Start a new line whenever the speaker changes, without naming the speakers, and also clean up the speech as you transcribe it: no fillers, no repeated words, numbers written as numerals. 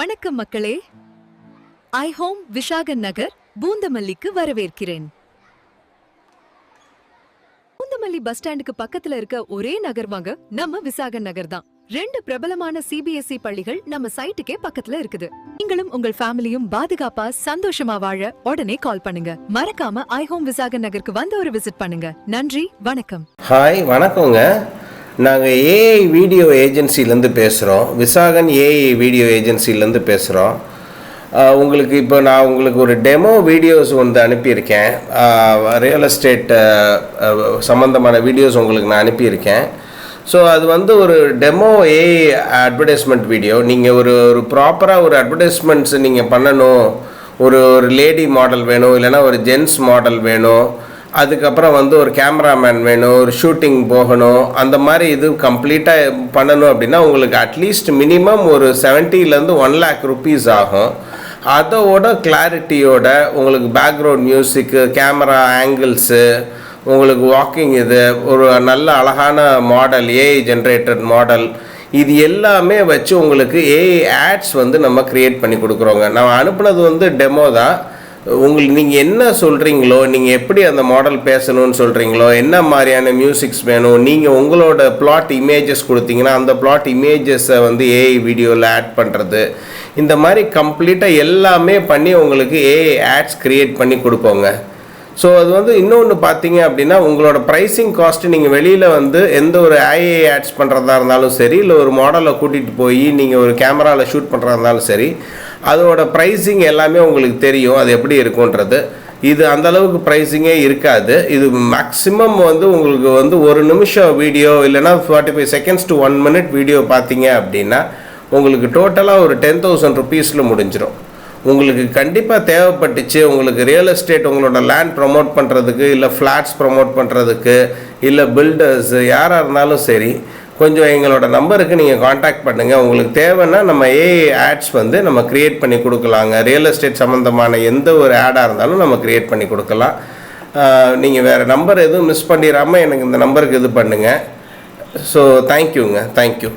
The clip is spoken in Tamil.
வணக்கம் மக்களே. ஐ ஹோம் விஷாகன் நகர் பூந்தமல்லிக்கு வரவேற்கிறேன். பூந்தமல்லி பஸ் ஸ்டாண்டுக்கு பக்கத்துல இருக்க ஒரே நகர்வாங்க நம்ம விசாகன் நகர் தான். 2 பிரபலமான சிபிஎஸ்இ பள்ளிகள் நம்ம சைட்டுக்கே பக்கத்துல இருக்குது. நீங்களும் உங்கள் ஃபேமிலியும் பாதுகாப்பா சந்தோஷமா வாழ உடனே கால் பண்ணுங்க. மறக்காம ஐ ஹோம் விசாகன் நகருக்கு வந்து ஒரு விசிட் பண்ணுங்க. நன்றி, வணக்கம்.
ஹாய், வணக்கங்க. நாங்கள் ஏஐ வீடியோ ஏஜென்சிலேருந்து பேசுகிறோம். விசாகன் ஏஐ வீடியோ ஏஜென்சிலேருந்து பேசுகிறோம். உங்களுக்கு இப்போ நான் உங்களுக்கு ஒரு டெமோ வீடியோஸ் வந்து அனுப்பியிருக்கேன். ரியல் எஸ்டேட் சம்மந்தமான வீடியோஸ் உங்களுக்கு நான் அனுப்பியிருக்கேன். ஸோ அது வந்து ஒரு டெமோ ஏஐ அட்வர்டைஸ்மெண்ட் வீடியோ. நீங்கள் ஒரு ப்ராப்பராக ஒரு அட்வர்டைஸ்மெண்ட்ஸ் நீங்கள் பண்ணணும். ஒரு லேடி மாடல் வேணும், இல்லைனா ஒரு ஜென்ஸ் மாடல் வேணும், அதுக்கப்புறம் வந்து ஒரு கேமராமேன் வேணும், ஒரு ஷூட்டிங் போகணும், அந்த மாதிரி இது கம்ப்ளீட்டாக பண்ணணும் அப்படின்னா உங்களுக்கு அட்லீஸ்ட் மினிமம் ஒரு 70,000 to 1 lakh rupees ஆகும். அதோட கிளாரிட்டியோட உங்களுக்கு பேக்ரவுண்ட் மியூசிக்கு, கேமரா ஆங்கிள்ஸு, உங்களுக்கு வாக்கிங், இது ஒரு நல்ல அழகான மாடல், ஏஐ ஜென்ரேட்டட் மாடல், இது எல்லாமே வச்சு உங்களுக்கு ஏஐ ஆட்ஸ் வந்து நம்ம க்ரியேட் பண்ணி கொடுக்குறோங்க. நான் அனுப்புனது வந்து டெமோ தான். உங்களுக்கு நீங்கள் என்ன சொல்கிறீங்களோ, நீங்கள் எப்படி அந்த மாடல் பேசணும்னு சொல்கிறீங்களோ, என்ன மாதிரியான மியூசிக்ஸ் வேணும், நீங்கள் உங்களோட பிளாட் இமேஜஸ் கொடுத்தீங்கன்னா அந்த பிளாட் இமேஜஸை வந்து ஏஐ வீடியோவில் ஆட் பண்ணுறது, இந்த மாதிரி கம்ப்ளீட்டாக எல்லாமே பண்ணி உங்களுக்கு ஏஐ ஆட்ஸ் க்ரியேட் பண்ணி கொடுப்போங்க. ஸோ அது வந்து இன்னொன்று பார்த்தீங்க அப்படின்னா, உங்களோட ப்ரைஸிங் காஸ்ட்டு நீங்கள் வெளியில் வந்து எந்த ஒரு ஏஐ ஆட்ஸ் பண்ணுறதா இருந்தாலும் சரி, இல்லை ஒரு மாடலை கூட்டிகிட்டு போய் நீங்கள் ஒரு கேமராவில் ஷூட் பண்ணுறதா இருந்தாலும் சரி, அதோட ப்ரைஸிங் எல்லாமே உங்களுக்கு தெரியும், அது எப்படி இருக்குன்றது. இது அந்தளவுக்கு ப்ரைஸிங்கே இருக்காது. இது மேக்ஸிமம் வந்து உங்களுக்கு வந்து 1 நிமிஷம் வீடியோ இல்லைனா 45 seconds to 1 minute வீடியோ பார்த்தீங்க அப்படின்னா உங்களுக்கு டோட்டலாக ஒரு 10,000 rupees முடிஞ்சிடும். உங்களுக்கு கண்டிப்பாக தேவைப்பட்டுச்சு, உங்களுக்கு ரியல் எஸ்டேட் உங்களோட லேண்ட் ப்ரமோட் பண்ணுறதுக்கு, இல்லை ஃப்ளாட்ஸ் ப்ரமோட் பண்ணுறதுக்கு, இல்லை பில்டர்ஸ் யாராக இருந்தாலும் சரி, கொஞ்சம் எங்களோட நம்பருக்கு நீங்கள் காண்டாக்ட் பண்ணுங்கள். உங்களுக்கு தேவைன்னா நம்ம ஏஐ ஆட்ஸ் வந்து நம்ம க்ரியேட் பண்ணி கொடுக்கலாங்க. ரியல் எஸ்டேட் சம்மந்தமான எந்த ஒரு ஆடாக இருந்தாலும் நம்ம க்ரியேட் பண்ணி கொடுக்கலாம். நீங்கள் வேறு நம்பர் எதுவும் மிஸ் பண்ணிடாமல் எனக்கு இந்த நம்பருக்கு இது பண்ணுங்கள். ஸோ தேங்க்யூங்க, தேங்க்யூ.